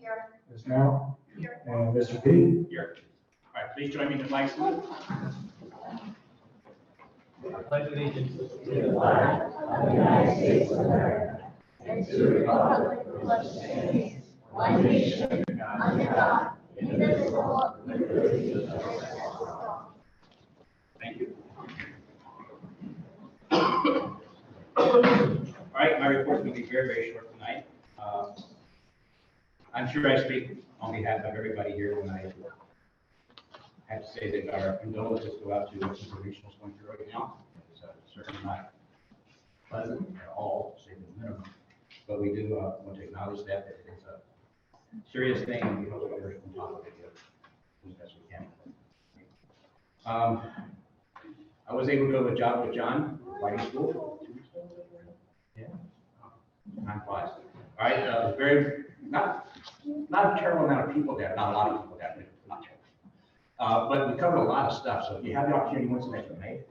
Here. Ms. Merrill? Here. And Mr. P? Here. All right, please join me in the flag salute. I pledge allegiance To the flag of the United States of America and to the republic for which it stands, one nation, under God, indivisible, with liberty and justice for all. Thank you. All right, my report will be very, very short tonight. I'm sure I speak on behalf of everybody here when I have to say that our condolences go out to what the regional's going through right now. It's certainly not pleasant at all, to say the minimum. But we do want to acknowledge that it is a serious thing, and we hope that we're on top of it as best we can. I was able to go to a job with John, Whiting School. 2 weeks ago. Yeah. Time flies. All right, very, not a terrible amount of people there, not a lot of people there, not terrible. But we covered a lot of stuff, so if you have the opportunity, when's the next one, May?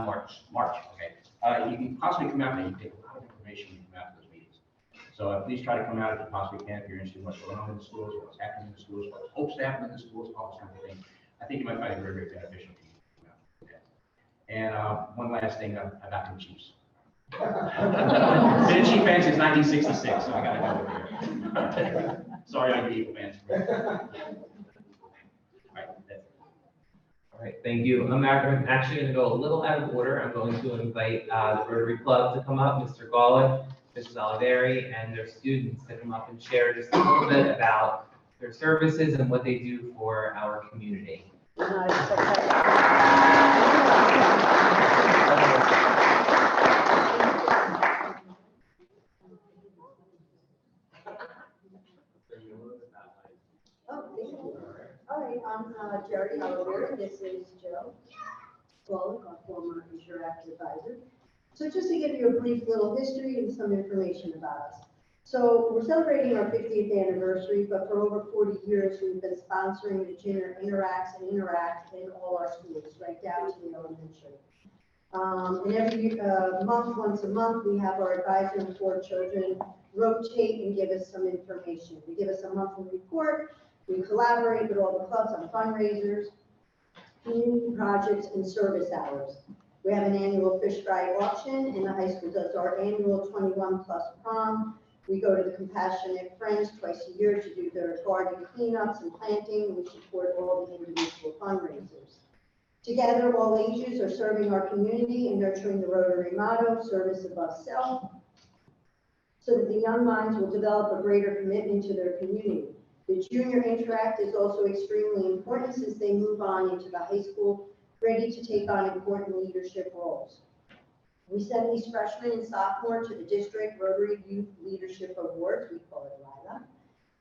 March, okay. You can possibly come out and you take a lot of information when you come out to those meetings. So please try to come out if you possibly can, if you're interested in what's going on in the schools, what's happening in the schools, what hopes to happen in the schools, all this kind of thing. I think you might find it very, very beneficial to you. And one last thing about the Chiefs. Been a Chief fan since 1966, so I got to go with here. Sorry, I'm Eagle fans. All right, thank you. I'm actually going to go a little out of order. I'm going to invite the Rotary Club to come up, Mr. Golick, Mrs. Oliveri, and their students to come up and share just a little bit about their services and what they do for our community. All right, I'm Jerry Oliveri. This is Joe Golick, our former Interactive Advisor. So just to give you a brief little history and some information about us. So we're celebrating our 50th anniversary, but for over 40 years, we've been sponsoring the Junior Interact in all our schools, right down to the elementary. And every month, once a month, we have our advisor and 4 children rotate and give us some information. They give us a monthly report. We collaborate with all the clubs on fundraisers, community projects, and service hours. We have an annual fish fry auction, and the high school does our annual 21+ prom. We go to the Compassionate Friends twice a year to do their garden cleanups and planting, and we support all the individual fundraisers. Together, all ages are serving our community and nurturing the Rotary motto, service above self, so that the young minds will develop a greater commitment to their community. The Junior Interact is also extremely important since they move on into the high school, ready to take on important leadership roles. We send these freshmen and sophomores to the District Rotary Youth Leadership Awards, we call it RILA,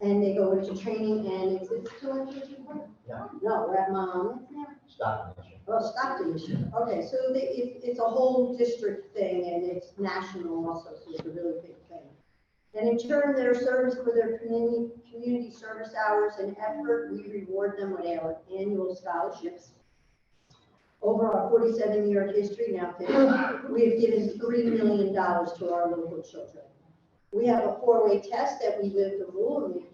and they go into training, and it's still in Q2? Yeah. No, we're at Stockton. Oh, Stockton this year. Okay, so it's a whole district thing, and it's national also, so it's a really big thing. And in turn, their service for their community service hours and effort, we reward them with our annual scholarships. Over our 47-year history now, we have given $3 million to our local children. We have a 4-way test that we live the rule and we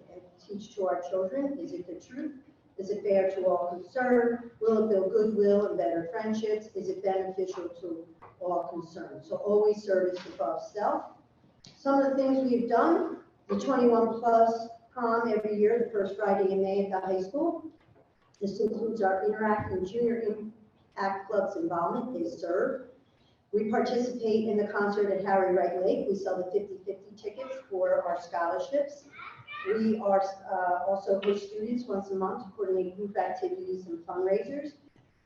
teach to our children. Is it the truth? Is it fair to all concerned? Will it build goodwill and better friendships? Is it beneficial to all concerned? So always service above self. Some of the things we've done, the 21+ prom every year, the first Friday in May at the high school. This includes our Interact and Junior Impact Club's involvement. They serve. We participate in the concert at Harry Wright Lake. We sell the 50/50 tickets for our scholarships. We are also host students once a month to coordinate group activities and fundraisers.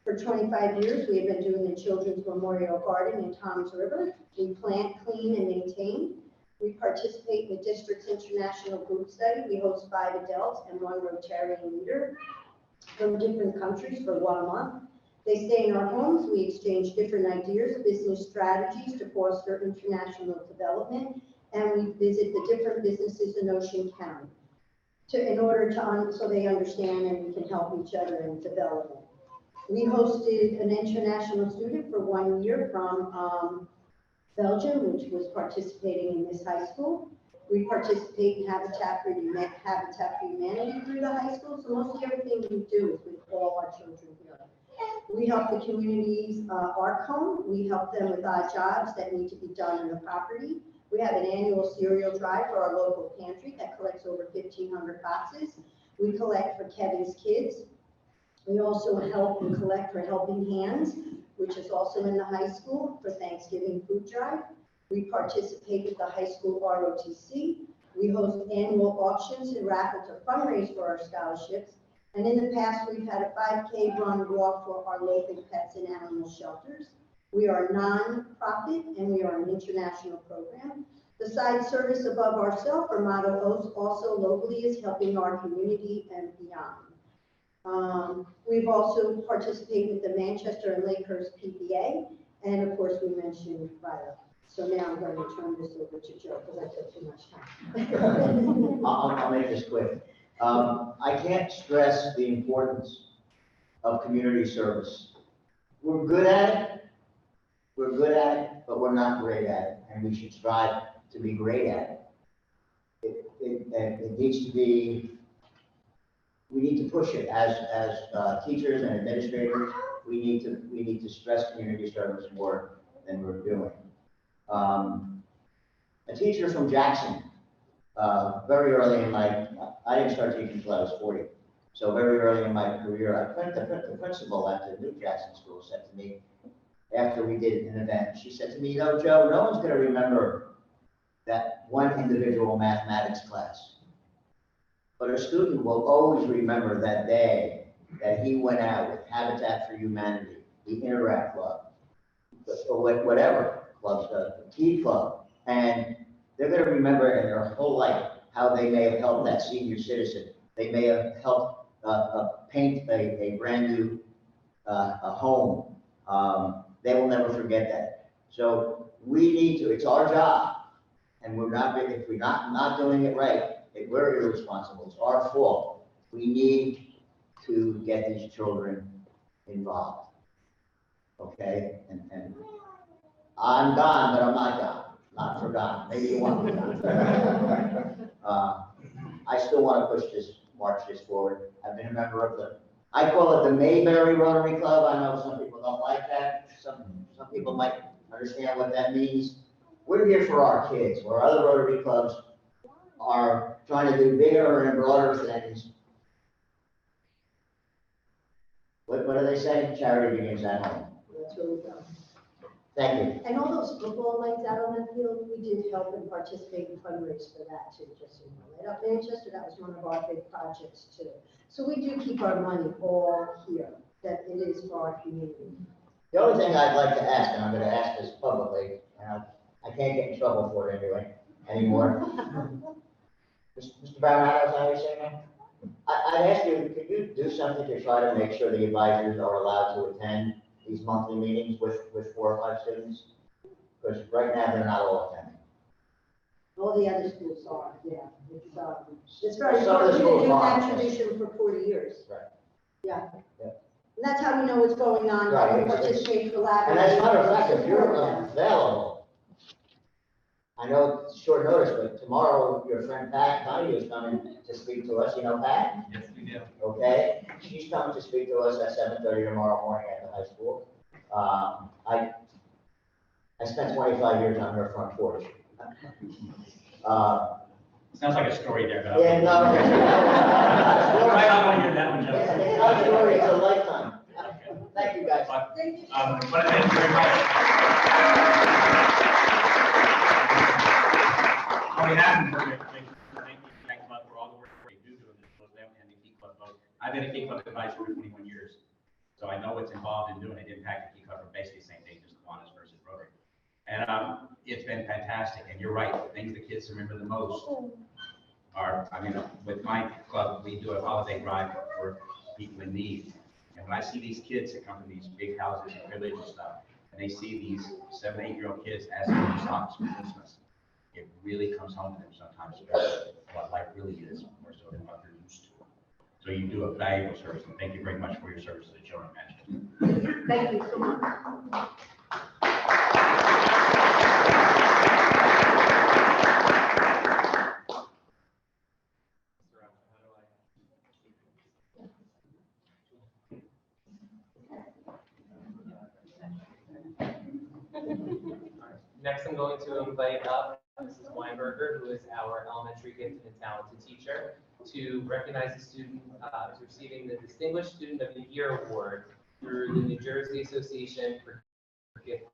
For 25 years, we have been doing the Children's Memorial Garden in Toms River. We plant, clean, and maintain. We participate in the district's international group study. We host 5 adults and 1 Rotarian leader from different countries for 1 month. They stay in our homes. We exchange different ideas, business strategies to foster international development, and we visit the different businesses in Ocean County so they understand and we can help each other in development. We hosted an international student for 1 year from Belgium, which was participating in this high school. We participate in Habitat for Humanity through the high school, so mostly everything we do is with all our children here. We help the communities, ARC home, we help them with odd jobs that need to be done on the property. We have an annual cereal drive for our local pantry that collects over 1,500 boxes. We collect for Kevin's Kids. We also help and collect for Helping Hands, which is also in the high school for Thanksgiving food drive. We participate with the high school ROTC. We host annual auctions and raffle to fundraise for our scholarships. And in the past, we've had a 5K run walk for our local pets and animal shelters. We are a non-profit and we are an international program. The side service above ourselves, our motto also locally is helping our community and beyond. We've also participated with the Manchester and Lakehurst PBA, and of course we mentioned Violet. So now I'm going to turn this over to Joe because I took too much time. I'll make this quick. I can't stress the importance of community service. We're good at it, but we're not great at it, and we should strive to be great at it. It needs to be, we need to push it as teachers and administrators. We need to stress community service more than we're doing. A teacher from Jackson, very early in I didn't start teaching until I was 40. So very early in my career, the principal at the New Jackson School said to me, after we did an event, she said to me, Joe, no one's going to remember that one individual mathematics class. But a student will always remember that day that he went out with Habitat for Humanity, the Interact Club, or whatever clubs, the Key Club, and they're going to remember in their whole life how they may have helped that senior citizen. They may have helped paint a brand new home. They will never forget that. So we need to, it's our job, and if we're not doing it right, we're irresponsible. It's our fault. We need to get these children involved. Okay? And I'm gone, but I'm not gone. Not forgotten. Maybe you want me gone. I still want to march this forward. I've been a member of I call it the Mayberry Rotary Club. I know some people don't like that. Some people might understand what that means. We're here for our kids, where other Rotary clubs are trying to do bigger and broader things. What do they say? Charity begins at home. That's where we go. Thank you. And all those football nights out on the field, we did help and participate and fundraise for that too, just so you know. Right up Manchester, that was one of our big projects too. So we do keep our money all here, that it is for our community. The only thing I'd like to ask, and I'm going to ask this publicly, and I can't get in trouble for it anymore. Mr. Brown, how you say that? I'd ask you, could you do something to try to make sure the advisors are allowed to attend these monthly meetings with 4 or 5 students? Because right now they're not all attending. All the other schools are, yeah. It's very Some of important. the We've been schools doing that are. tradition for 40 years. Right. Yeah. Yeah. And that's how we know what's going on, how we Right. participate, collaborate. And as a matter of fact, if you're available, I know it's short notice, but tomorrow your friend Pat Connie is coming to speak to us. You know Pat? Yes, we do. Okay? She's coming to speak to us at 7:30 tomorrow morning at the high school. I spent 25 years on her front porch. Sounds like a story there, but. Yeah, no. Right, I want to hear that one, Joe. It's not a story, it's a lifetime. Thank you, guys. Thank you. I want to thank you very much. On behalf of the board, thanks a lot for all the work you do in this program and the Key Club vote. I've been a Key Club advisor for 21 years, so I know what's involved in doing it. Impact the Key Club are basically the same thing, just Kiwanis versus Rotary. And it's been fantastic, and you're right, the things the kids remember the most are, with my club, we do a holiday drive for people in need. And when I see these kids that come from these big houses and village and stuff, and they see these 7, 8-year-old kids asking for socks for Christmas, it really comes home to them sometimes, especially what life really is, more so than what they're used to. So you do a valuable service, and thank you very much for your service to the children of Manchester. Thank you so much. Next, I'm going to invite up Mrs. Weinberger, who is our elementary gifted and talented teacher, to recognize the student who's receiving the Distinguished Student of the Year Award through the New Jersey Association for Gift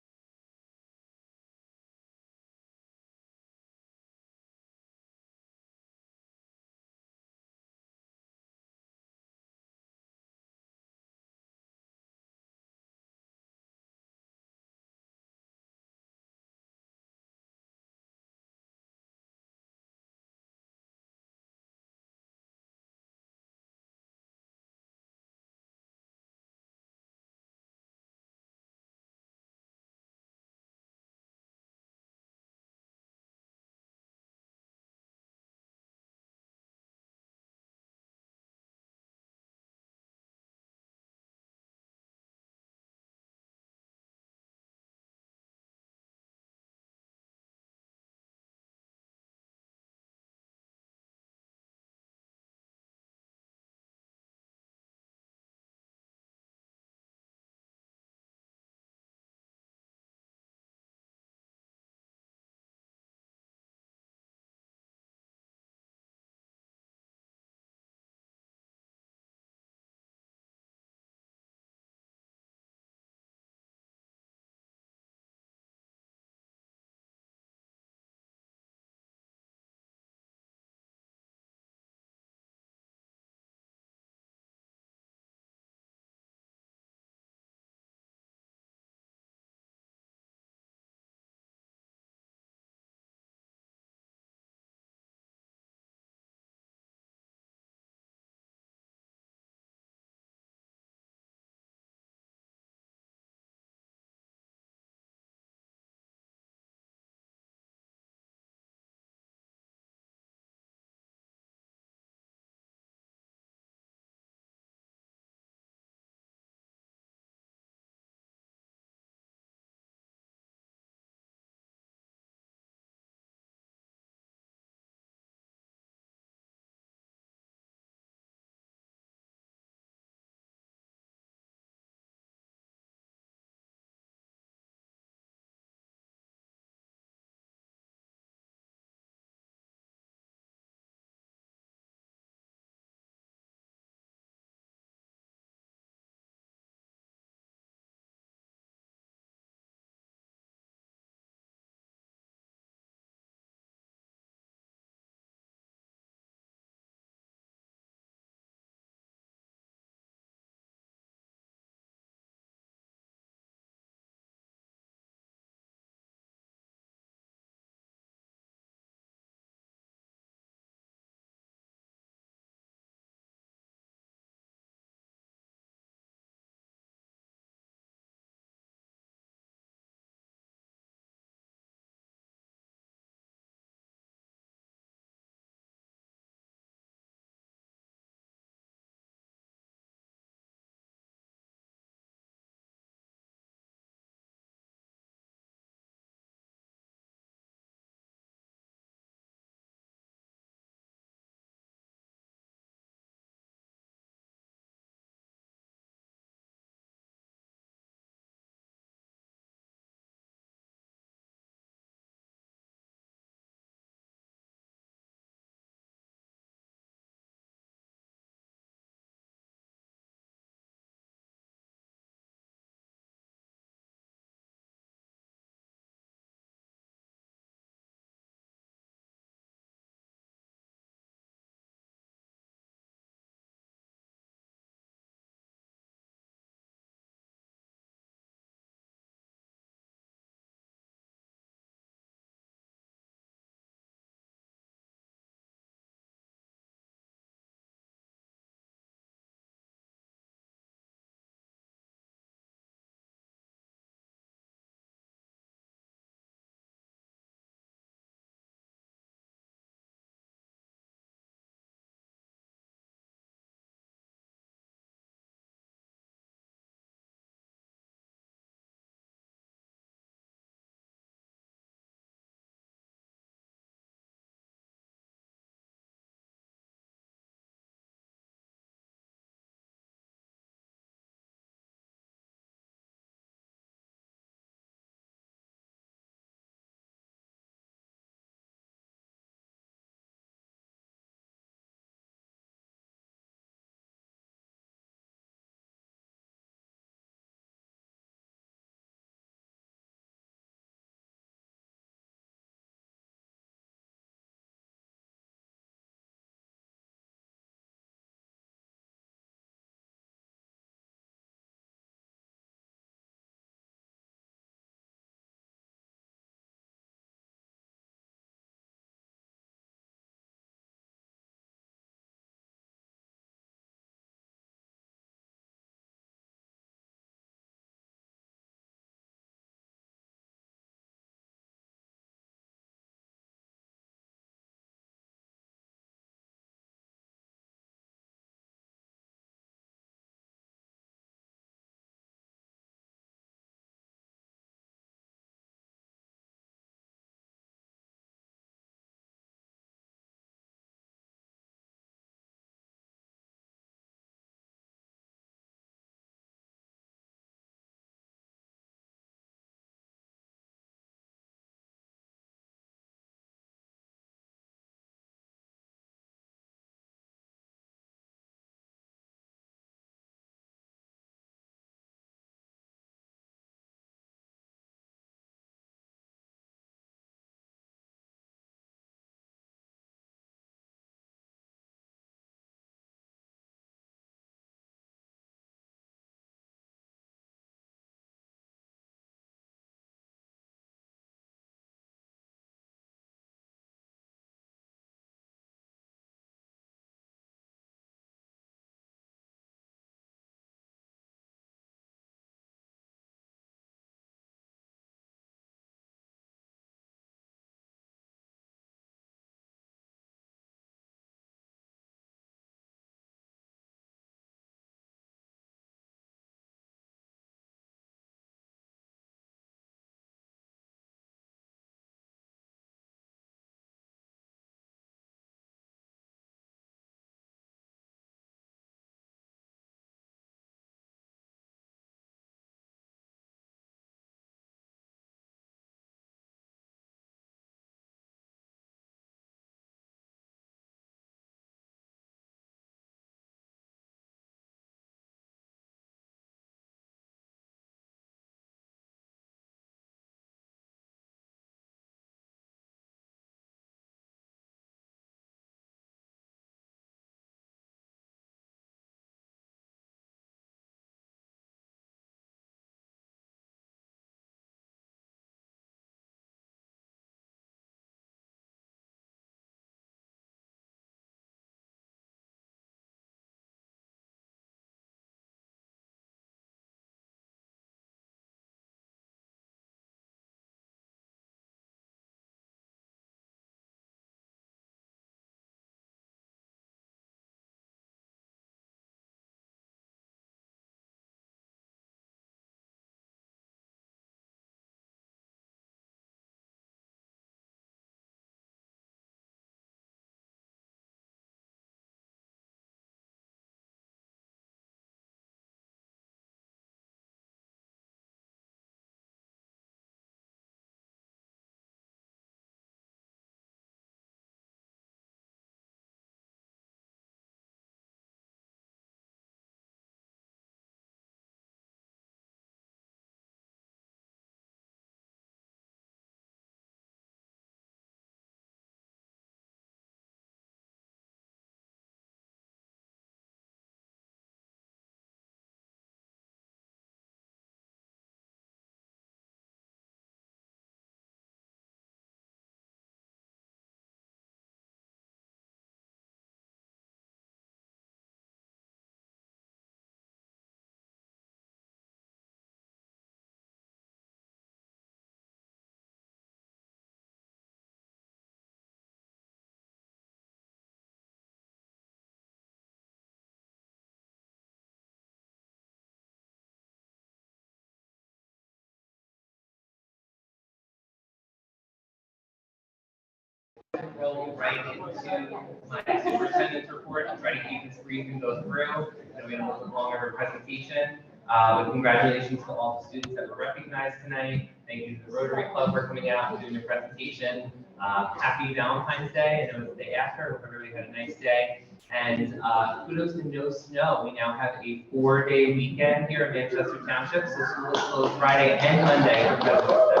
Go right into my superintendent's report. I'll try to keep this brief and go through. It'll be a little bit longer of a presentation. But congratulations to all the students that were recognized tonight. Thank you to the Rotary Club for coming out and doing the presentation. Happy Valentine's Day. I know it's the day after. Hope everybody had a nice day. And kudos to no snow. We now have a 4-day weekend here in Manchester Township. So school is closed Friday and Monday for President's Day.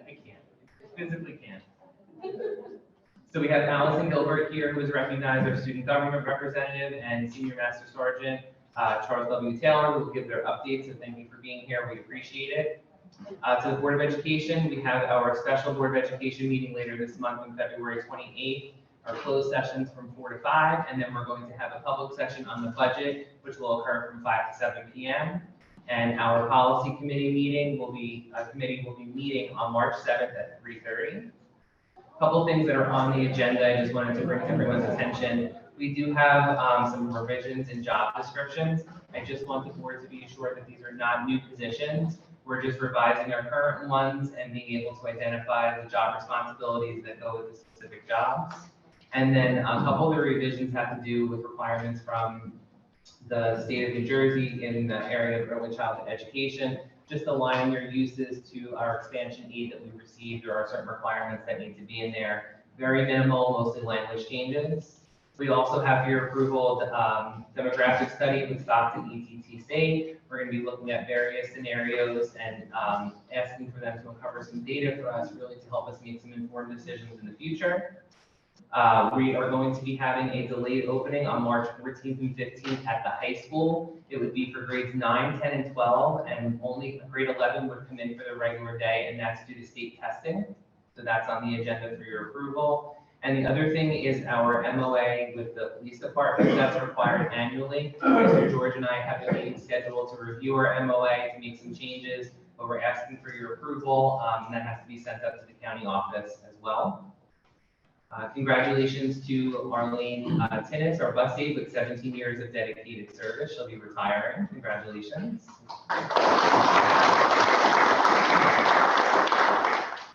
I can't. Physically can't. So we have Allison Gilbert here, who is recognized our student government representative, and Senior Master Sergeant Charles W. Taylor, who will give their updates. So thank you for being here. We appreciate it. To the Board of Education, we have our special Board of Education meeting later this month on February 28th. Our closed sessions from 4 to 5, and then we're going to have a public session on the budget, which will occur from 5 to 7 p.m. And our policy committee meeting will be meeting on March 7th at 3:30. Couple things that are on the agenda I just wanted to bring to everyone's attention. We do have some revisions in job descriptions. I just want the board to be assured that these are not new positions. We're just revising our current ones and being able to identify the job responsibilities that go with the specific jobs. And then a couple of the revisions have to do with requirements from the state of New Jersey in the area of early childhood education. Just aligning your uses to our expansion aid that we received. There are certain requirements that need to be in there. Very minimal, mostly language changes. We also have for your approval the demographic study with Stockton ETT State. We're going to be looking at various scenarios and asking for them to uncover some data for us, really to help us make some informed decisions in the future. We are going to be having a delayed opening on March 14th and 15th at the high school. It would be for grades 9, 10, and 12, and only grade 11 would come in for the regular day, and that's due to state testing. So that's on the agenda for your approval. And the other thing is our MOA with the police department. That's required annually. Mr. George and I have a meeting scheduled to review our MOA to make some changes, but we're asking for your approval, and that has to be sent up to the county office as well. Congratulations to Arlene Tinnis, our bus aide with 17 years of dedicated service. She'll be retiring. Congratulations.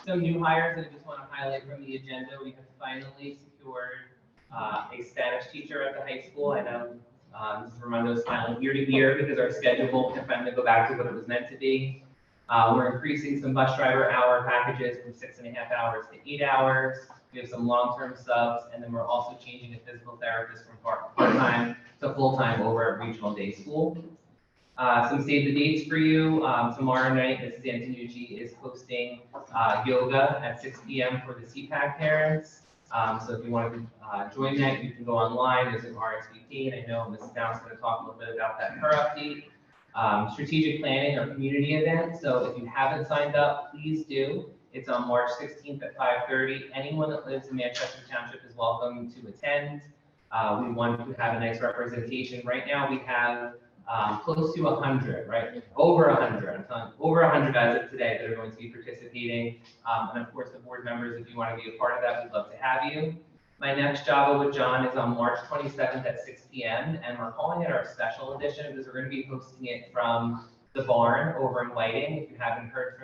Some new hires that I just want to highlight from the agenda. We have finally secured a Spanish teacher at the high school. I know Mrs. Ramondo is smiling ear to ear because our schedule can finally go back to what it was meant to be. We're increasing some bus driver hour packages from 6.5 hours to 8 hours. We have some long-term subs, and then we're also changing a physical therapist from part-time to full-time over at Regional Day School. Some save the dates for you. Tomorrow night, Mrs. Antonucci is hosting yoga at 6 p.m. for the CPAC parents. So if you want to join that, you can go online. There's an RSVP, and I know Mrs. Down's going to talk a little bit about that in her update. Strategic planning or community event. So if you haven't signed up, please do. It's on March 16th at 5:30. Anyone that lives in Manchester Township is welcome to attend. We want to have a nice representation. Right now we have close to 100, right? Over 100, I'm telling you, over 100 as of today that are going to be participating. And of course, the board members, if you want to be a part of that, we'd love to have you. My next Java with John is on March 27th at 6 p.m. And we're calling it our special edition because we're going to be hosting it from the barn over in Whiting. If you haven't heard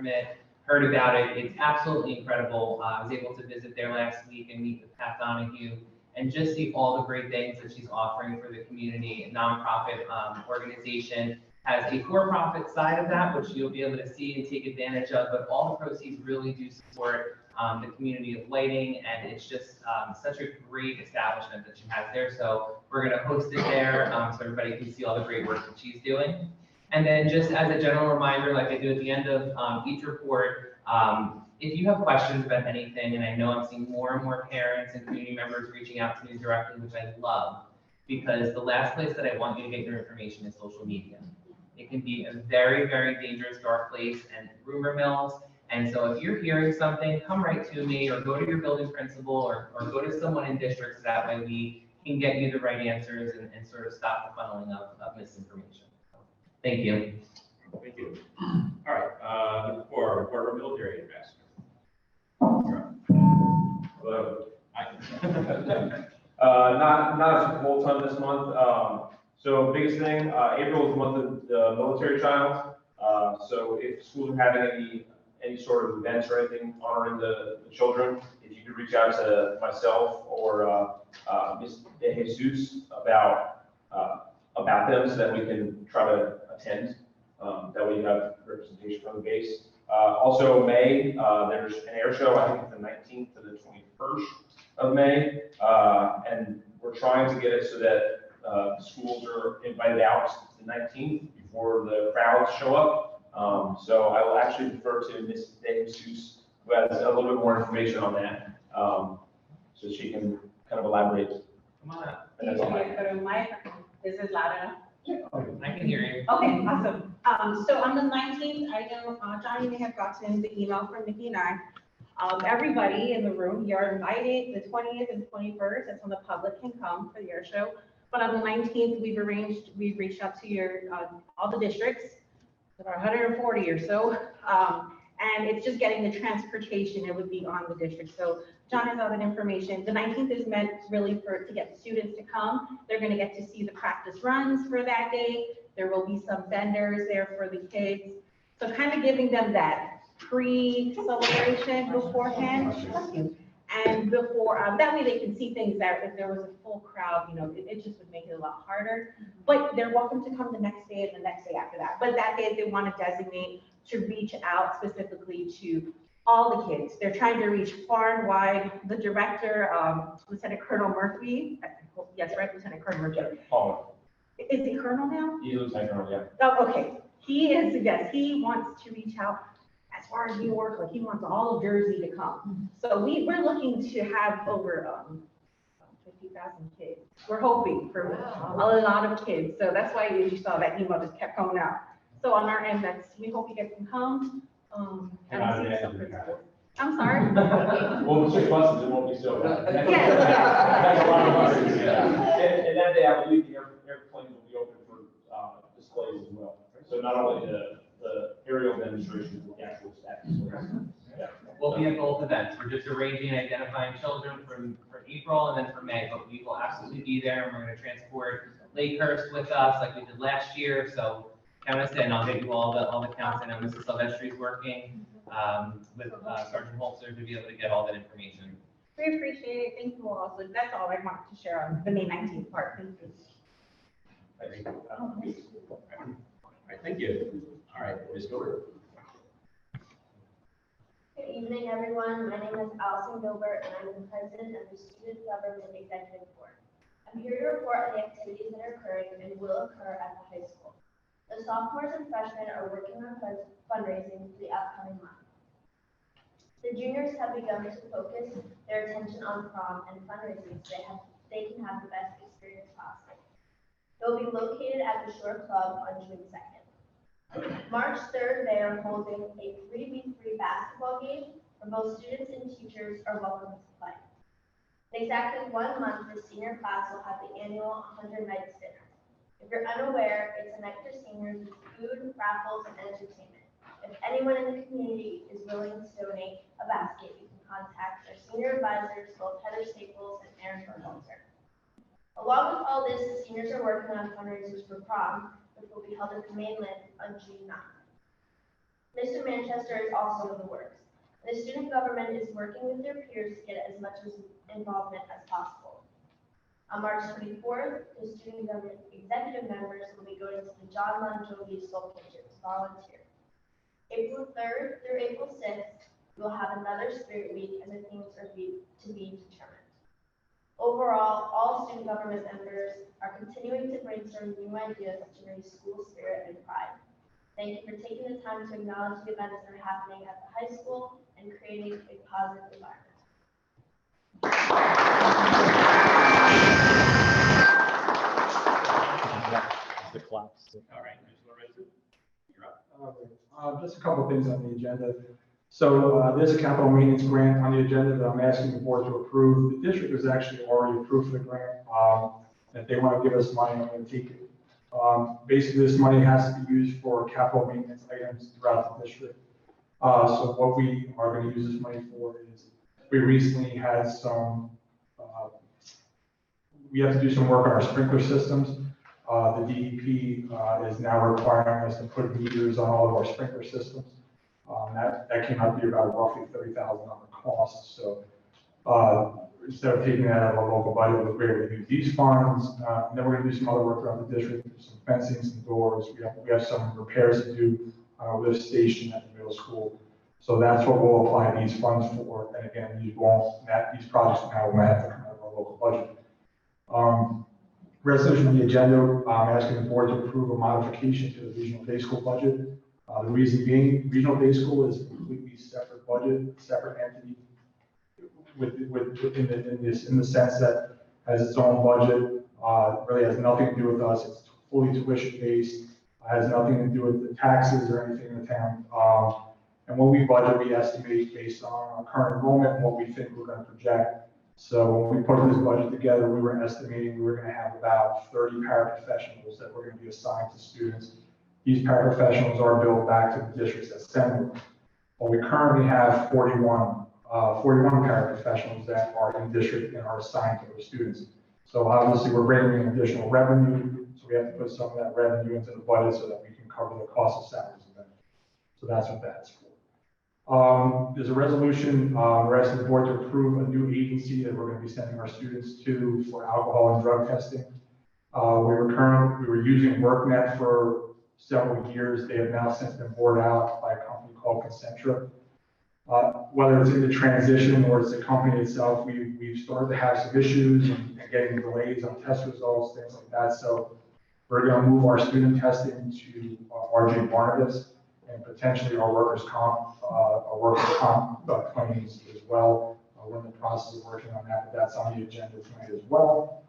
about it, it's absolutely incredible. I was able to visit there last week and meet with Pat Donahue and just see all the great things that she's offering for the community. A nonprofit organization has a for-profit side of that, which you'll be able to see and take advantage of, but all the proceeds really do support the community of Whiting, and it's just such a great establishment that she has there. So we're going to host it there so everybody can see all the great work that she's doing. And then just as a general reminder, like I do at the end of each report, if you have questions about anything, and I know I'm seeing more and more parents and community members reaching out to me directly, which I love, because the last place that I want you to get your information is social media. It can be a very, very dangerous, dark place and rumor mills. And so if you're hearing something, come right to me or go to your building principal or go to someone in districts. That way we can get you the right answers and sort of stop the funneling of misinformation. Thank you. Thank you. All right, number 4, report of military ambassador. Hello. Hi. Not a full ton this month. So biggest thing, April is the month of the military child. So if schools are having any sort of events or anything honoring the children, if you could reach out to myself or Ms. De Jesus about them so that we can try to attend. That way you have representation from the base. Also May, there's an air show, I think it's the 19th to the 21st of May. And we're trying to get it so that the schools are invited out the 19th before the crowds show up. So I will actually defer to Ms. De Jesus, who has a little bit more information on that. So she can kind of elaborate. Come on up. And that's all I have. Go to mic. Is it loud enough? I can hear you. Okay, awesome. So on the 19th, I know, John, you may have gotten the email from Nikki and I. Everybody in the room, you're invited the 20th and 21st, that's when the public can come for the air show. But on the 19th, we've reached out to your, all the districts, about 140 or so. And it's just getting the transportation, it would be on the district. So John has all that information. The 19th is meant really to get the students to come. They're gonna get to see the practice runs for that day. There will be some vendors there for the kids. So kind of giving them that pre-celebration beforehand. And before, that way they can see things that if there was a full crowd, it just would make it a lot harder. But they're welcome to come the next day and the next day after that. But that day they want to designate to reach out specifically to all the kids. They're trying to reach far and wide. The director, Lieutenant Colonel Murphy, yes, right, Lieutenant Colonel Murphy. Paul, Is he Colonel now? he's Lieutenant Colonel, yeah. Oh, okay. He is, yes, he wants to reach out as far as New York, like he wants all of Jersey to come. So we're looking to have over 50,000 kids. We're hoping for a lot of kids. So that's why you saw that email just kept coming out. So on our end, we hope you get to come. And see some principals. I'm sorry. Well, with 6 buses, it won't be so bad. Yeah. That's a lot of buses, yeah. And that day, I believe the airplanes will be open for displays as well. So not only the aerial demonstration, but the actual staff. Yeah. We'll be at both events. We're just arranging and identifying children for April and then for May, but we will absolutely be there. And we're going to transport Lakehurst with us like we did last year. So count us in. I'll get you all the counts. I know Mrs. Silvestri's working with Sergeant Holzer to be able to get all that information. We appreciate it. Thank you all. So that's all I wanted to share on the May 19th part. Thank you. All right, thank you. All right, Ms. Gilbert. Good evening, everyone. My name is Allison Gilbert, and I'm the president of the Student Government Executive Board. I'm here to report on the activities that are occurring and will occur at the high school. The sophomores and freshmen are working on fundraising for the upcoming month. The juniors have begun to focus their attention on prom and fundraising so they can have the best experience possible. It will be located at the Shore Club on June 2nd. March 3rd, they are holding a 3v3 basketball game where both students and teachers are welcome to play. In exactly 1 month, the senior class will have the annual 100 Nights dinner. If you're unaware, it's a night for seniors with food, raffles, and entertainment. If anyone in the community is willing to donate a basket, you can contact their senior advisors, both Heather Staples and Aaron Berholzer. Along with all this, the seniors are working on fundraisers for prom, which will be held at the mainland on June 9th. Mr. Manchester is also in the works. The student government is working with their peers to get as much involvement as possible. On March 24th, the student government executive members will be going to the John Bon Jovi Soul Kitchen to volunteer. April 3rd through April 6th, we will have another Spirit Week, and the themes are to be determined. Overall, all student government members are continuing to brainstorm new ideas to raise school spirit and pride. Thank you for taking the time to acknowledge the events that are happening at the high school and creating a positive environment. The claps. All right, Ms. Lorenzo, you're up. Just a couple of things on the agenda. So there's a capital maintenance grant on the agenda that I'm asking the board to approve. The district has actually already approved for the grant. If they want to give us money, I'm going to take it. Basically, this money has to be used for capital maintenance items throughout the district. So what we are going to use this money for is, we recently had we have to do some work on our sprinkler systems. The DEP is now requiring us to put meters on all of our sprinkler systems. That came out to be about roughly $30,000 cost. So instead of taking that out of our local budget, we're able to use these funds. And then we're going to do some other work throughout the district, some fencing, some doors. We have some repairs to do on our lift station at the middle school. So that's what we'll apply these funds for. And again, these projects now will have to come out of our local budget. Resolution on the agenda, I'm asking the board to approve a modification to the regional day school budget. The reason being, regional day school is a completely separate budget, separate entity in the sense that has its own budget, really has nothing to do with us. It's fully tuition based, has nothing to do with the taxes or anything in the town. And when we budget, we estimate based on our current enrollment and what we think we're going to project. So when we put this budget together, we were estimating we were going to have about 30 paraprofessionals that were going to be assigned to students. These paraprofessionals are billed back to the districts that send them. Well, we currently have 41 paraprofessionals that are in district and are assigned to those students. So obviously we're bringing in additional revenue, so we have to put some of that revenue into the budget so that we can cover the cost of salaries and benefits. So that's what that's for. There's a resolution, we're asking the board to approve a new agency that we're going to be sending our students to for alcohol and drug testing. We were using WorkNet for several years. They have now since been bought out by a company called Concentra. Whether it's in the transition or it's the company itself, we've started to have some issues and getting delays on test results, things like that. So we're going to move our student testing to RJ Barnabas and potentially our workers' comp claims as well. We're in the process of working on that, but that's on the agenda tonight as well.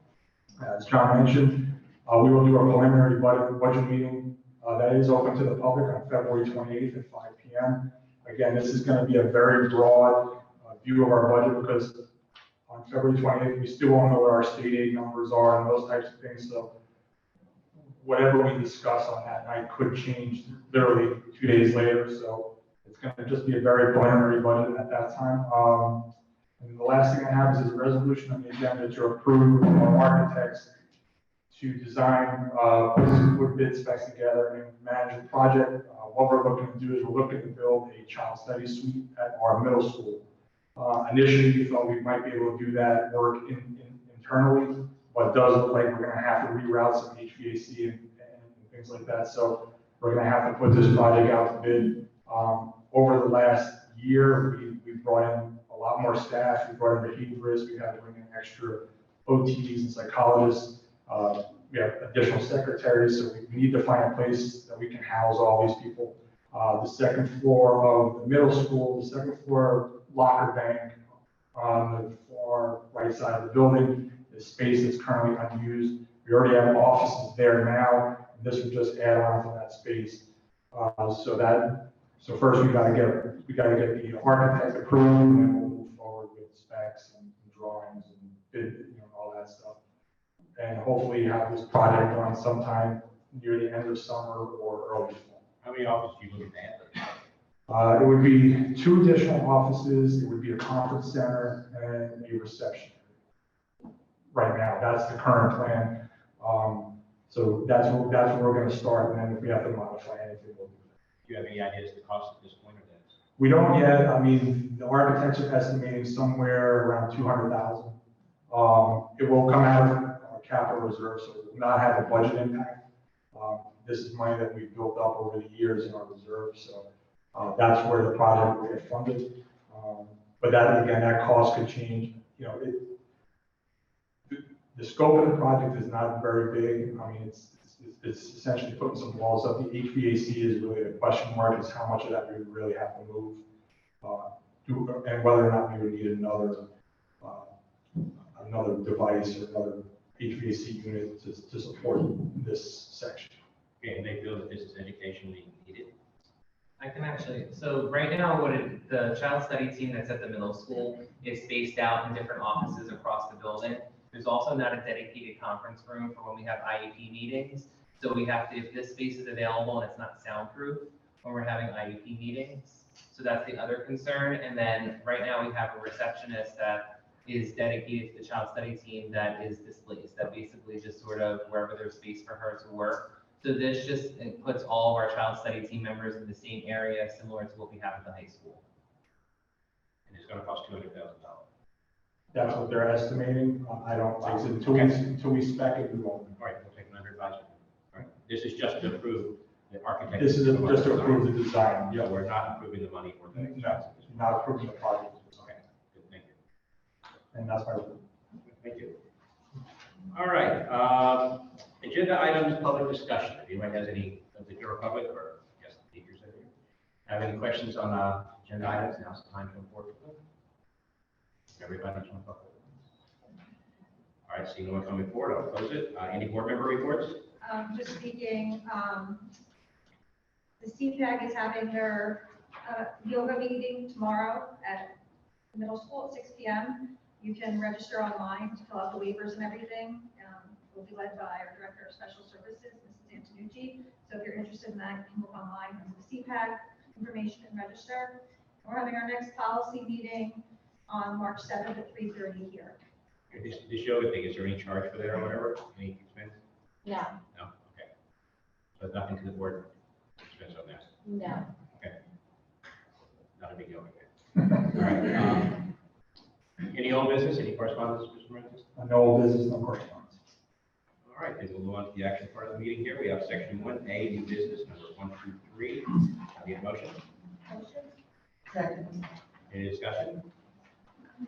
As John mentioned, we will do a preliminary budget meeting that is open to the public on February 28th at 5 p.m. Again, this is going to be a very broad view of our budget because on February 28th, we still won't know what our state aid numbers are and those types of things. So whatever we discuss on that night could change literally 2 days later. So it's going to just be a very preliminary budget at that time. And the last thing I have is a resolution on the agenda to approve our architects to design, put bid specs together and manage the project. What we're looking to do is we're looking to build a child study suite at our middle school. Initially, we thought we might be able to do that work internally, but it does look like we're going to have to reroute some HVAC and things like that. So we're going to have to put this project out to bid. Over the last year, we brought in a lot more staff. We brought in behaviorists. We had to bring in extra OTs and psychologists. We have additional secretaries, so we need to find a place that we can house all these people. The second floor of the middle school, the second floor locker bank on the far right side of the building is space that's currently unused. We already have offices there now, and this would just add on to that space. So first we got to get the architect approved, and then we'll move forward with specs and drawings and bid, all that stuff. And hopefully have this project done sometime near the end of summer or early fall. How many offices do you look at? It would be 2 additional offices. It would be a conference center and a reception. Right now, that's the current plan. So that's where we're going to start. And then if we have to modify anything, we'll do that. Do you have any ideas of the cost at this point of this? We don't yet. I mean, the architects are estimating somewhere around 200,000. It will come out of our capital reserve, so it will not have a budget impact. This is money that we've built up over the years in our reserve, so that's where the project will get funded. But that, again, that cost could change. The scope of the project is not very big. I mean, it's essentially putting some walls up. The HVAC is really the question mark, is how much of that we would really have to move, and whether or not we would need another device or another HVAC unit to support this section. Okay, and they feel that this is educationally needed. I can actually, so right now, the child study team that's at the middle school is spaced out in different offices across the building. There's also not a dedicated conference room for when we have IEP meetings. So we have to, if this space is available and it's not soundproof when we're having IEP meetings. So that's the other concern. And then right now we have a receptionist that is dedicated to the child study team that is displaced, that basically just sort of wherever there's space for her to work. So this just it puts all of our child study team members in the same area, similar to what we have at the high school. And it's gonna cost $200,000. That's what they're estimating. I don't, like I said, until we spec it, we won't. All right, we'll take it under advisement. All right, this is just to approve the architect. This is just to approve the design. Yeah, we're not approving the money or the No, expenses. not approving the project. Okay, good, thank you. And that's my, Thank you. All right, agenda items, public discussion. If anyone has any of the general public or guest speakers are here, have any questions on agenda items, now's the time to report to them. Everybody's on public. All right, seeing no one coming forward, I'll close it. Any board member reports? Just speaking, the CPAC is having their yoga meeting tomorrow at the middle school at 6 p.m. You can register online to fill out the waivers and everything. Will be led by our Director of Special Services, Mrs. Antonucci. So if you're interested in that, you can look online into the CPAC information and register. We're having our next policy meeting on March 7th at 3:30 here. This yoga thing, is there any charge for that or whatever? Any expense? No. No? Okay. So nothing to the board expense on that? No. Okay. Not a big yoga thing. All right. Any old business, any correspondence, Mr. Morenz? no old business, no correspondence. All right, then we'll move on to the action part of the meeting here. We have section 1A, new business, number 1 through 3. I need a motion. Second. Any discussion? All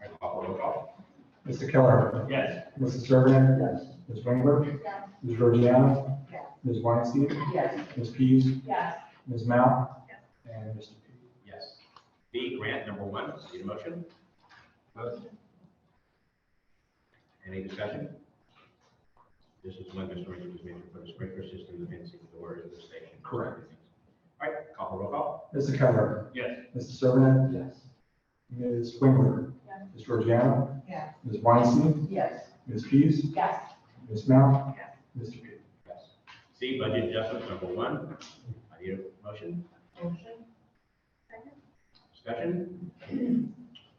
right, call for roll call. Mr. Keller. Yes. Mrs. Sergeant. Yes. Ms. Wingler. Yes. Ms. Georgiana. Yes. Ms. Weinstein. Yes. Ms. Pease. Yes. Ms. Mount. Yes. And Mr. P. Yes. B, grant number 1, need a motion? Any discussion? This is when Mr. Richards was making for the sprinkler system, the fencing, the doors of the station. Correct. All right, call for roll call. Mr. Keller. Yes. Mr. Sergeant. Yes. Ms. Wingler. Yes. Ms. Georgiana. Yes. Ms. Weinstein. Yes. Ms. Pease. Yes. Ms. Mount. Yes. Mr. P. Yes. C, budget adjustment number 1, I need a motion. Discussion?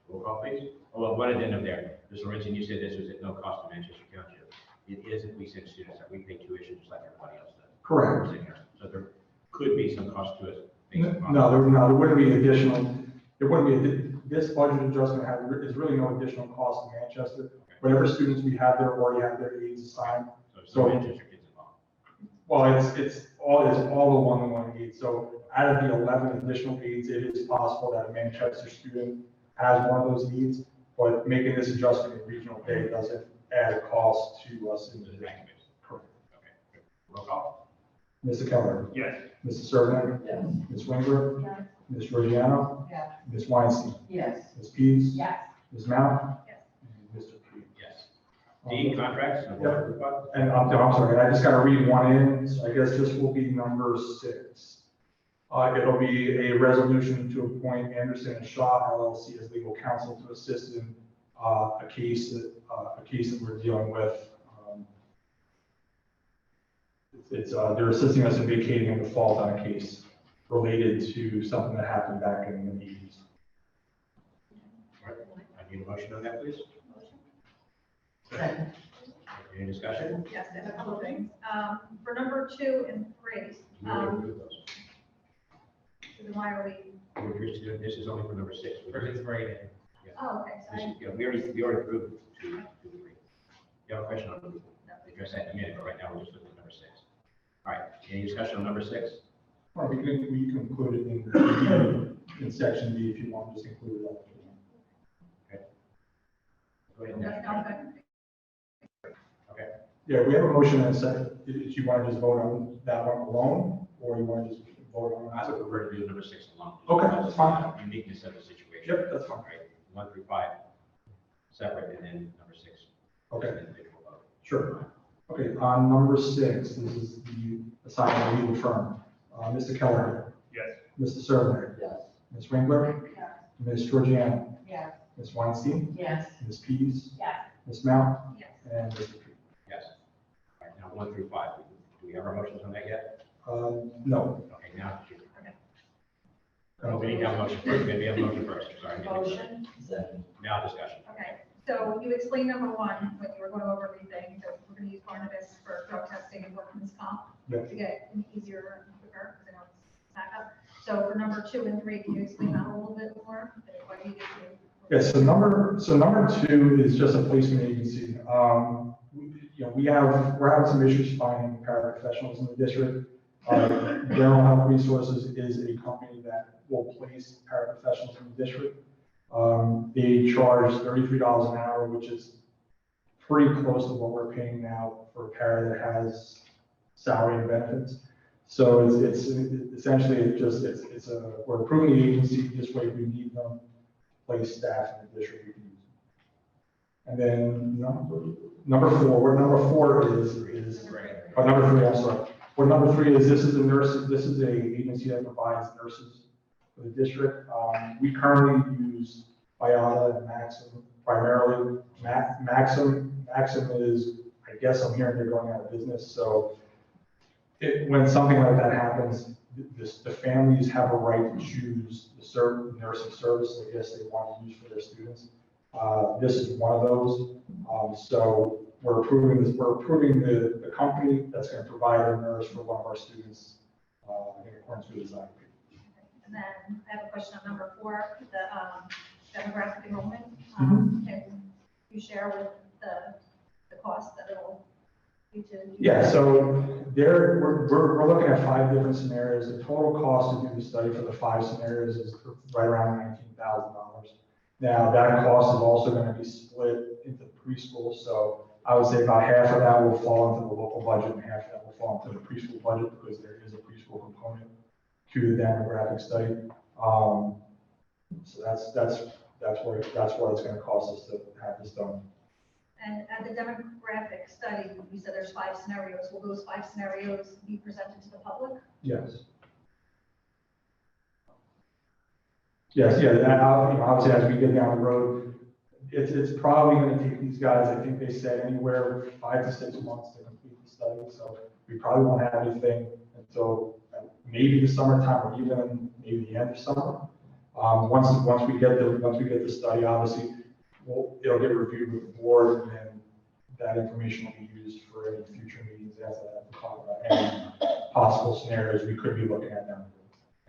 Roll call, please. Oh, well, one addendum there. Mr. Lorenzen, you said this was at no cost to Manchester Township. It is if we send students that we pay tuition just like everybody else does. Correct. So there could be some cost to it. based upon- No, there wouldn't be additional, there wouldn't be, this budget adjustment is really no additional cost to Manchester. Whatever students we have there already have their aides assigned. So it's no So- Manchester kids involved. Well, it's all the one-on-one aides. So out of the 11 additional aides, it is possible that a Manchester student has one of those needs, but making this adjustment in regional pay doesn't add a cost to us in To the the bank base. Correct. Okay, good. Roll call. Mr. Keller. Yes. Mr. Sergeant. Yes. Ms. Winger. Yes. Ms. Georgiana. Yes. Ms. Weinstein. Yes. Ms. Pease. Yes. Ms. Mount. Yes. And Mr. P. Yes. D, contracts. number Yep. 1 through 5. And I'm sorry, I just got to read one in, so I guess this will be number 6. It'll be a resolution to appoint Anderson and Shaw LLC as legal counsel to assist in a case that we're dealing with. They're assisting us in vacating a default on a case related to something that happened back in the 80s. All right, I need a motion on that, please. Second. Any discussion? Yes, there's a couple of things. For number 2 and 3, You already approved those. then why are we? This is only for number 6. For his rating. Oh, okay, This so is, yeah, we already approved 2, 2, 3. You have a question on the address that in a minute, but right now we're just looking at number 6. All right, any discussion on number 6? Or we can include it in section B if you want, just include it all. Go ahead. that's Nat. not good. Okay. Yeah, we have a motion and a second. If you want to just vote on that one alone, or you want to just vote on I that? would prefer to do number 6 alone. Okay, that's fine. Uniqueness of the situation. Yep, that's fine. All right, 1 through 5, separate, and then number 6. Okay, Individual vote. sure. Okay, on number 6, this is the assignment of legal firm. Mr. Keller. Yes. Mr. Sergeant. Yes. Ms. Winkler. Yes. Ms. Georgiana. Yes. Ms. Weinstein. Yes. Ms. Pease. Yes. Ms. Mount. Yes. And Mr. P. Yes. All right, now 1 through 5. Do we have our motions on that yet? No. Okay, now, Uh, we need to have a motion first. Maybe have a motion first. Sorry. Motion. Second. Now discussion. Okay, so you explained number 1 when you were going over everything, that we're going to use Barnabas for drug testing and workman's 2 and 3, can you explain that a little bit more? What do you do? Yeah, so number 2 is just a placement agency. We're having some issues finding paraprofessionals in the district. General Health Resources is a company that will place paraprofessionals in the district. They charge $33 an hour, which is pretty close to what we're paying now for a para that has salary and benefits. So it's essentially we're approving the agency, this way if we need them, place staff in the district we can use. And then number 4, what number 4 is, number 3, I'm sorry. What number 3 is, this is a agency that provides nurses for the district. We currently use Biata and Maxim primarily. Maxim is, I guess I'm hearing they're going out of business. So when something like that happens, the families have a right to choose the nursing service I guess they want to use for their students. This is one of those. So we're approving the company that's going to provide a nurse for one of our students in accordance with his IP. And then I have a question on number 4, the demographic enrollment. Can you share with the cost that it'll be to? Yeah, so we're looking at 5 different scenarios. The total cost to do the study for the 5 scenarios is right around $19,000. Now, that cost is also going to be split into preschool. So I would say about half of that will fall into the local budget and half of that will fall into the preschool budget because there is a preschool component to the demographic study. So that's what it's going to cost us to have this done. And at the demographic study, you said there's 5 scenarios. Will those 5 scenarios be presented to the public? Yes. Yes, yeah, obviously as we get down the road, it's probably going to take these guys, I think they said anywhere 5 to 6 months to complete the study. So we probably won't have anything until maybe the summertime or even maybe the end of summer. Once we get the study, obviously, it'll get reviewed with the board, and then that information will be used for any future meetings after that to talk about any possible scenarios we could be looking at down the road.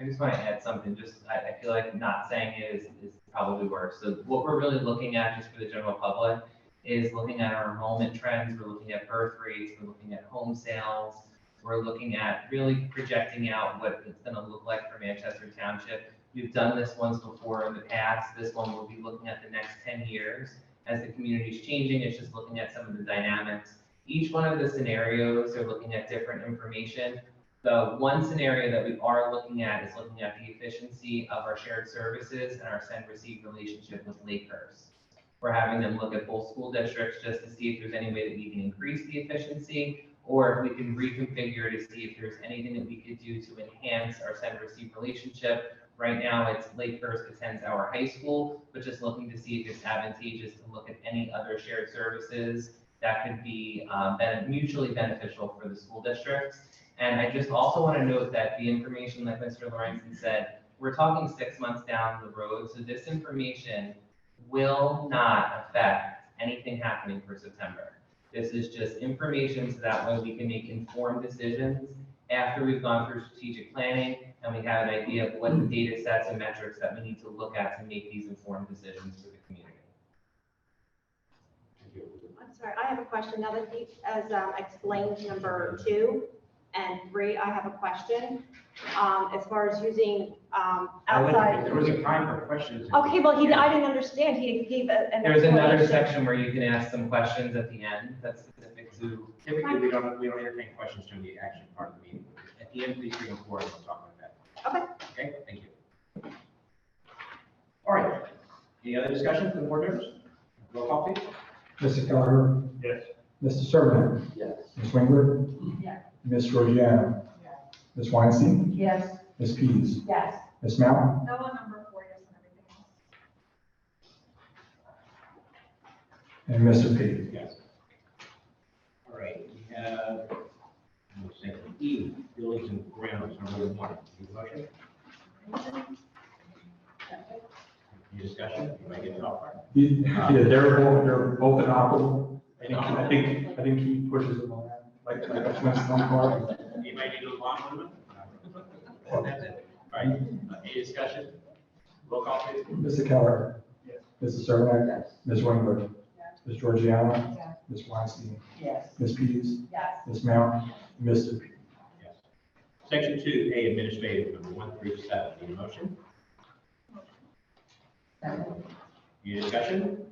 I just want to add something, I feel like not saying it is probably worse. So what we're really looking at, just for the general public, is looking at our enrollment trends, we're looking at birth rates, we're looking at home sales, we're looking at really projecting out what it's going to look like for Manchester Township. We've done this once before in the past. This one will be looking at the next 10 years. As the community is changing, it's just looking at some of the dynamics. Each one of the scenarios are looking at different information. The one scenario that we are looking at is looking at the efficiency of our shared services and our send-receive relationship with Lakehurst. We're having them look at both school districts just to see if there's any way that we can increase the efficiency, or if we can reconfigure to see if there's anything that we could do to enhance our send-receive relationship. Right now, it's Lakehurst attends our high school, but just looking to see if it's advantageous to look at any other shared services that could be mutually beneficial for the school districts. And I just also want to note that the information that Mr. Lorenzen said, we're talking 6 months down the road, so this information will not affect anything happening for September. This is just information so that way we can make informed decisions after we've gone through strategic planning and we have an idea of what the data sets and metrics that we need to look at to make these informed decisions for the community. I'm sorry, I have a question. Now that he has explained number 2 and 3, I have a question. As far as using outside. There was a time for questions. Okay, well, I didn't understand. He gave an There's another explanation. section where you can ask some questions at the end that's specific to. Typically, we don't entertain questions during the action part of the meeting. At the end, 3, 3, and 4, we'll talk about that. Okay. Okay, thank you. All right. Any other discussion from the board members? Roll call, please. Mr. Kelleher? Yes. Mr. Serban? Yes. Ms. Winkler? Yes. Ms. Georgiano? Ms. Weinstein? Yes. Ms. Pease? Yes. Ms. Mountain? No on number 4, yes, and everything else. And Mr. Page? Yes. All right, we have, section E, buildings and grounds, number 1. Any motion? Any discussion? You might get it off. Yeah, they're both inoperable. I think he pushes them around like a Flintstone car. Anybody need to move on with them? That's it. All All right, any discussion? Roll call, please. Mr. Keller. Yes. Mrs. Servnek. Yes. Ms. Wingler. Yes. Ms. Georgiano. Yes. Ms. Weinstein. Yes. Ms. Peters. Yes. Ms. Mount. Mr. P. Yes. Section 2A, administrative, number 1 through 7. Need a motion? Second. Any discussion?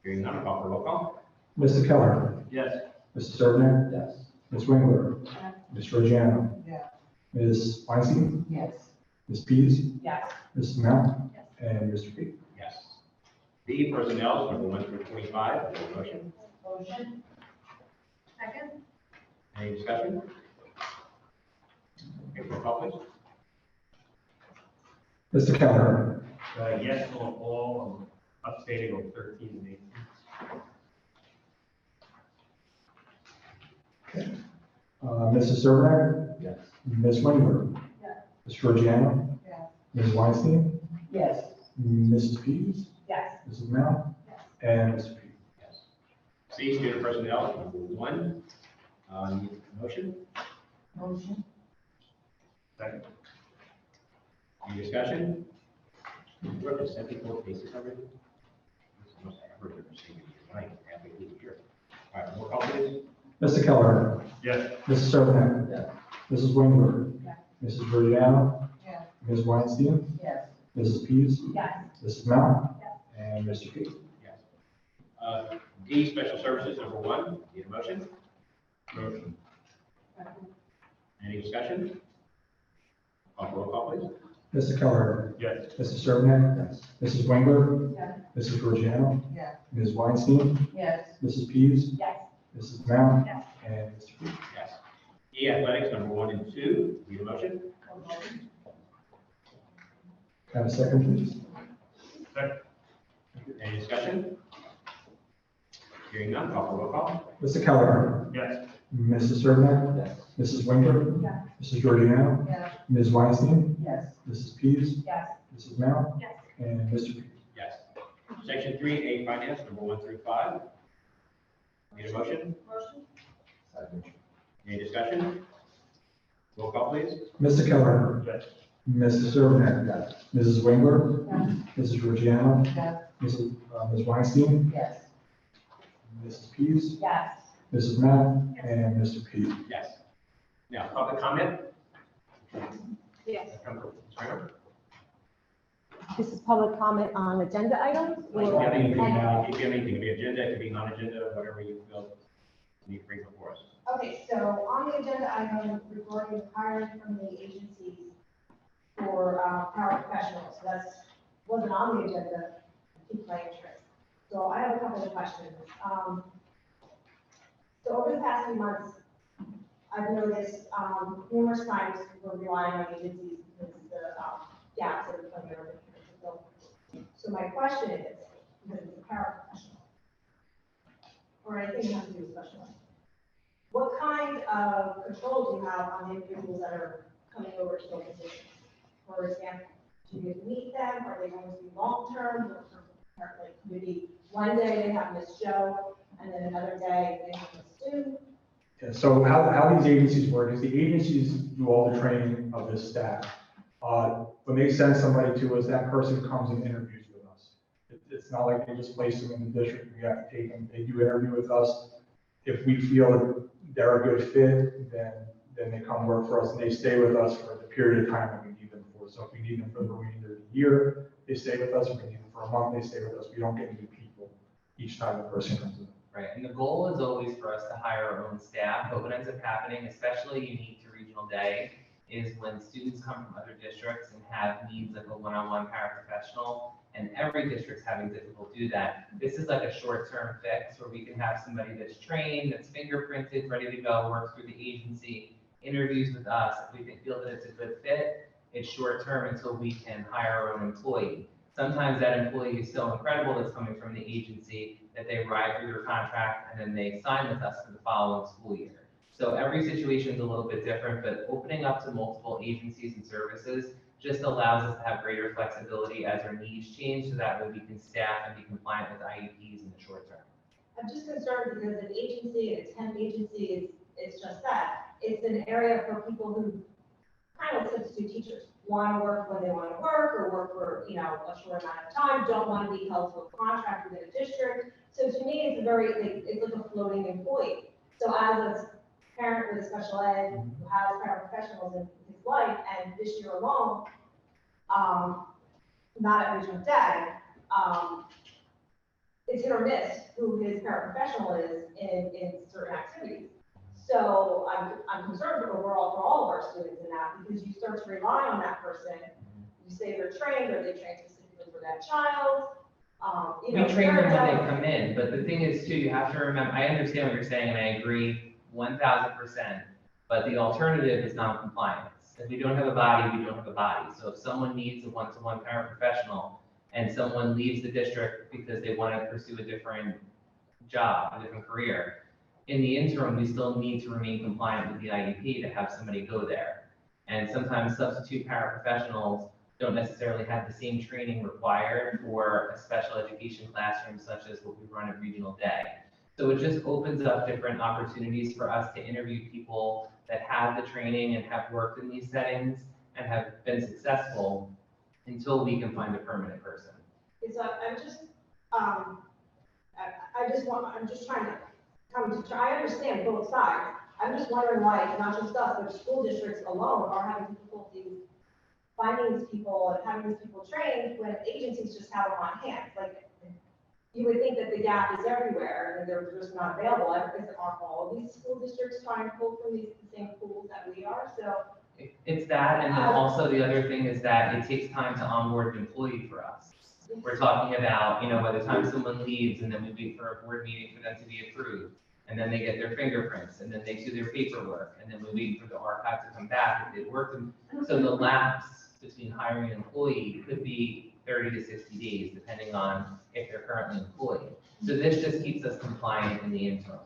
Hearing none, I'll call for roll call. Mr. Keller. Yes. Mrs. Servnek. Yes. Ms. Wingler. Yes. Ms. Georgiano. Yes. Ms. Weinstein. Yes. Ms. Peters. Yes. Mrs. Mount. Yes. And Mr. P. Yes. B, personnel, number 1 through 25. Need a motion? Motion. Second. Any discussion? Okay, roll call, please. Mr. Keller. Yes on all, abstaining on 13 and 18. Mrs. Servnek. Yes. Ms. Wingler. Yes. Ms. Georgiano. Yes. Ms. Weinstein. Yes. Mrs. Peters. Yes. Mrs. Mount. Yes. And Mr. P. Yes. C, student personnel, number 1. Need a motion? Motion. Second. Any discussion? We're up to 74 cases already? This is the most I've ever seen in your life, halfway through the year. All right, roll call, please. Mr. Keller. Yes. Mrs. Servnek. Yes. Mrs. Wingler. Yes. Mrs. Georgiano. Yes. Ms. Weinstein. Yes. Mrs. Peters. Yes. Mrs. Mount. Yes. And Mr. P. Yes. D, special services, number 1. Need a motion? Motion. Any discussion? Roll call, please. Mr. Keller. Yes. Mrs. Servnek. Yes. Mrs. Wingler. Yes. Mrs. Georgiano. Yes. Ms. Weinstein. Yes. Mrs. Peters. Yes. Mrs. Mount. Yes. And Mr. P. Yes. E, athletics, number 1 and 2. Need a motion? Motion. Have a second, please. Second. Any discussion? Hearing none, call for roll call. Mr. Keller. Yes. Mrs. Servnek. Yes. Mrs. Wingler. Yes. Mrs. Georgiano. Yes. Ms. Weinstein. Yes. Mrs. Peters. Yes. Mrs. Mount. Yes. And Mr. P. Yes. Section 3A, finance, number 1 through 5. Need a motion? Motion. Second. Any discussion? Roll call, please. Mr. Keller. Yes. Mrs. Servnek. Yes. Mrs. Wingler. Yes. Mrs. Georgiano. Yes. Ms. Weinstein. Yes. Mrs. Peters. Yes. Mrs. Mount. And Mr. P. Yes. Now, public comment? Yes. Come from Springer. This is public comment on agenda items? If you have anything, if you have anything, it could be agenda, it could be non-agenda, whatever you feel you need to bring before us. Okay, so on the agenda item regarding hiring from the agencies for paraprofessionals, that's, wasn't on the agenda, piqued my interest. So I have a couple of questions. So over the past few months, I've noticed numerous times we're relying on agencies because of the gaps that are coming over. So my question is, because it's a paraprofessional, or anything that has to do with special ed, what kind of control do you have on the individuals that are coming over to those positions? For example, do you meet them? Are they going to be long-term? Like maybe one day they have Miss Joe, and then another day they have Miss Sue. Yeah, so how these agencies work is the agencies do all the training of this staff. When they send somebody to us, that person comes and interviews with us. It's not like they just place them in the district, we have to take them, they do interview with us. If we feel that they're a good fit, then they come work for us and they stay with us for the period of time that we need them for. So if we need them for the remainder of the year, they stay with us. If we need them for a month, they stay with us. We don't get new people each time the person comes in. Right, and the goal is always for us to hire our own staff, but what ends up happening, especially unique to Regional Day, is when students come from other districts and have needs like a one-on-one paraprofessional, and every district's having difficulty do that. This is like a short-term fix where we can have somebody that's trained, that's fingerprinted, ready to go, works through the agency, interviews with us. If we feel that it's a good fit, it's short-term until we can hire our own employee. Sometimes that employee is so incredible that's coming from the agency that they ride through their contract and then they sign with us for the following school year. So every situation is a little bit different, but opening up to multiple agencies and services just allows us to have greater flexibility as our needs change, so that way we can staff and be compliant with IEPs in the short term. I'm just concerned because an agency, a temp agency, it's just that. It's an area for people who kind of like substitute teachers. Want to work when they want to work or work for, you know, a short amount of time, don't want to be held to a contract within a district. So to me, it's a very, like, it's like a floating employee. So as a parent with a special ed who has paraprofessionals in his life, and this year alone, not at Regional Day, it's hit or miss who his paraprofessional is in certain activities. So I'm concerned overall for all of our students in that, because you start to rely on that person. You say they're trained, or they trained specifically for that child. You know, We train them when they parents come in, but the thing is too, you have to remember, I understand what you're saying, and I agree 1000%, but the alternative is non-compliance. If we don't have a body, we don't have a body. So if someone needs a one-to-one paraprofessional, and someone leaves the district because they want to pursue a different job, a different career, in the interim, we still need to remain compliant with the IEP to have somebody go there. And sometimes substitute paraprofessionals don't necessarily have the same training required for a special education classroom such as what we run at Regional Day. So it just opens up different opportunities for us to interview people that have the training and have worked in these settings and have been successful until we can find a permanent person. So I'm just, I'm just trying to I understand both sides. I'm just wondering why, not just us, but school districts alone are having difficulty finding these people and having these people trained when agencies just have them on hand. Like, you would think that the gap is everywhere and they're just not available. Aren't all of these school districts trying to pull from the same pools that we are? So it's that, and then also the other thing is that it takes time to onboard an employee for us. We're talking about, you know, by the time someone leaves and then we wait for a board meeting for them to be approved, and then they get their fingerprints, and then they do their paperwork, and then we wait for the archive to come back if they work them. So the lapse between hiring an employee could be 30 to 60 days, depending on if they're currently employed. So this just keeps us compliant in the interim.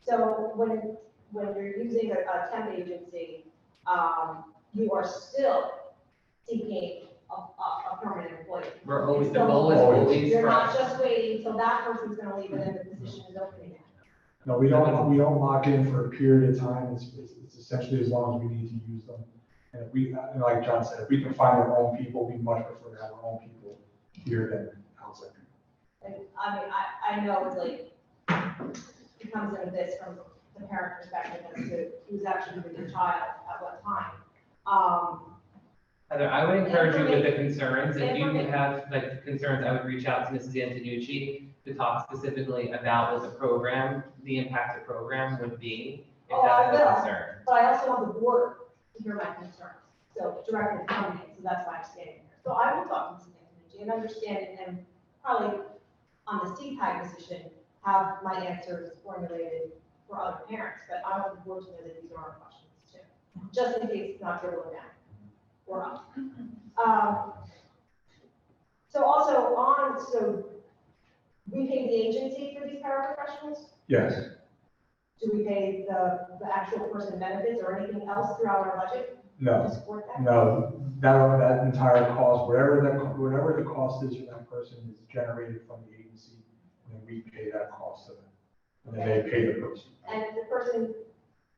So when you're using a temp agency, you are still seeking a permanent employee. We're always, the Still- goal is always You're for not us. just waiting until that person's gonna leave and then the position is opening. No, we don't lock in for a period of time. It's essentially as long as we need to use them. And if we, and like John said, if we can find our own people, we much prefer to have our own people here than outside people. And I mean, I know it's like, it comes into this from the parent perspective as to who's actually with the child at what time. Heather, I would encourage you with the concerns, if you have like concerns, I would reach out to Mrs. Antonucci to talk specifically about what the program, the impact the program would be, if Oh, I that's a will. concern. But I also want the board to hear my concerns, so directly from me, so that's why I'm standing here. So I will talk to Mrs. Antonucci and understand it, and probably on the CPAC decision, have my answers formulated for other parents, but I want the board to know that these are our questions too, just in case it's not dribbling down. Or up. So also so we pay the agency for these paraprofessionals? Yes. Do we pay the actual person benefits or anything else throughout our budget to No, support that? no, that entire cost, whatever the cost is for that person is generated from the agency, and then we pay that cost to them. And then they pay the person. And the person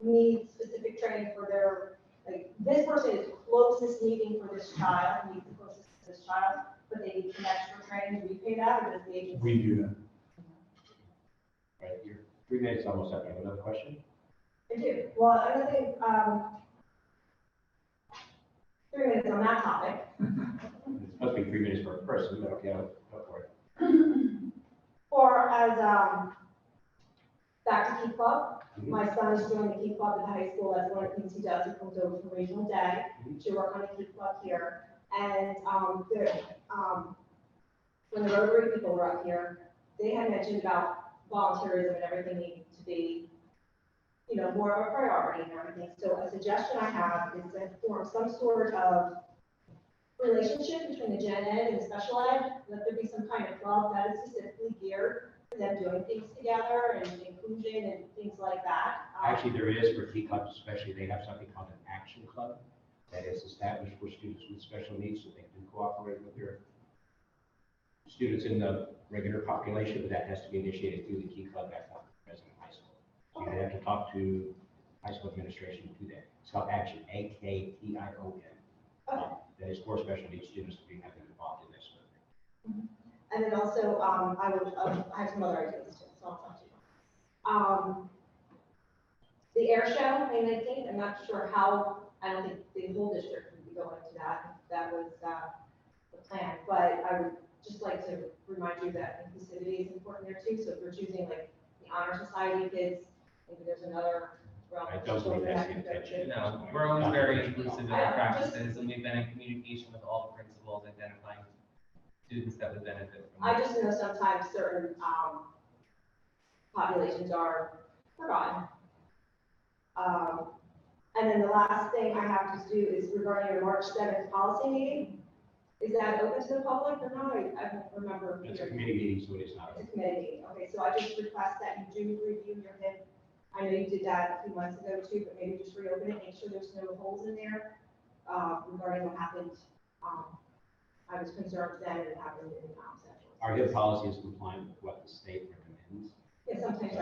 needs specific training for their, like, this person is closest needing for this child, needs the closest to this child, but they need some extra training. Do we pay that, or does the agency? We do that. Right, you're 3 minutes almost up. You have another question? I do. Well, another thing, 3 minutes on that topic. It's supposed to be 3 minutes per person, but okay, go for it. Or as, back to Key Club, my son is doing the Key Club at the high school, that's one of the things he does, he comes over from Regional Day to work on the Key Club here. And, when the Rotary people were up here, they had mentioned about volunteerism and everything needing to be, you know, more of a priority and everything. So a suggestion I have is to form some sort of relationship between the gen ed and the special ed, let there be some kind of club that is specifically geared for them doing things together and inclusion and things like that. Actually, there is for key clubs especially, they have something called an action club that is established for students with special needs, so they can cooperate with their students in the regular population, but that has to be initiated through the key club at President High School. So you have to talk to high school administration to that. It's called Action, AKTION. That is for special needs students to be having involved in this. And then also, I have some other ideas too, so I'll talk to you. The air show, May 19th, I'm not sure how, I don't think the whole district would be going to that, if that was, the plan, but I would just like to remind you that inclusivity is important there too, so if we're choosing like the honor society kids, maybe there's another realm. I of don't believe children that's that the can go intention. to. No, we're always very inclusive in our practices, and we've been in communication with all the principals, identifying students that would benefit from I it. just know sometimes certain, populations are forgotten. And then the last thing I have to do is regarding your March 7th policy meeting. Is that open to the public or not? I don't remember. It's a committee meeting, so it is not. It's a committee meeting. Okay, so I just request that you do review your HIP. I know you did that a few months ago too, but maybe just reopen it, make sure there's no holes in there, regarding what happened. I was concerned then it happened in Central. Our HIP policy is compliant with what the state recommends. Yeah, sometimes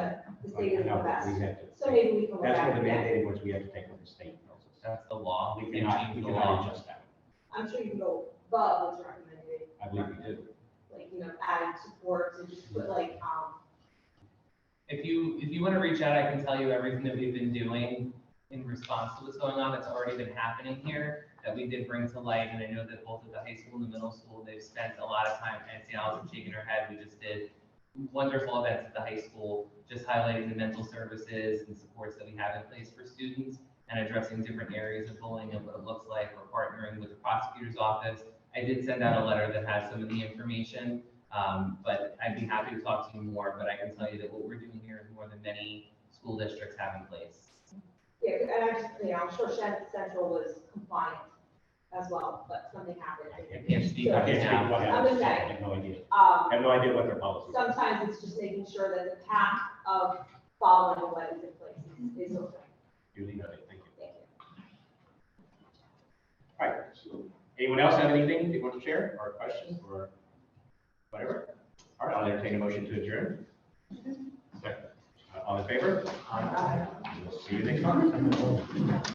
the state is the No, best. we have to. So maybe we can look That's at what the it. mandated was, we have to take what the state tells us. That's the law, We we can cannot, change we the cannot law. adjust that. I'm sure you can go above what's recommended, I believe we do. like, added support and just put like, If you want to reach out, I can tell you everything that we've been doing in response to what's going on that's already been happening here, that we did bring to light, and I know that both at the high school and the middle school, they've spent a lot of time, and Allison shaking her head, we just did wonderful events at the high school, just highlighting the mental services and supports that we have in place for students, and addressing different areas of bullying and what it looks like. We're partnering with the prosecutor's office. I did send out a letter that has some of the information, but I'd be happy to talk to you more, but I can tell you that what we're doing here is more than many school districts have in place. yeah, and I just, I'm sure Central was compliant as well, but something happened. I can't speak I on can't it speak now. what I'm happens. just I saying. have no idea. I have no idea what their policy is. Sometimes it's just making sure that the path of following what is in place is okay. Duly noted, thank you. Thank you. All right, so anyone else have anything they want to share, or questions, or whatever? All right, I'll entertain a motion to adjourn. Second. All in favor? Aye. We'll see you next month.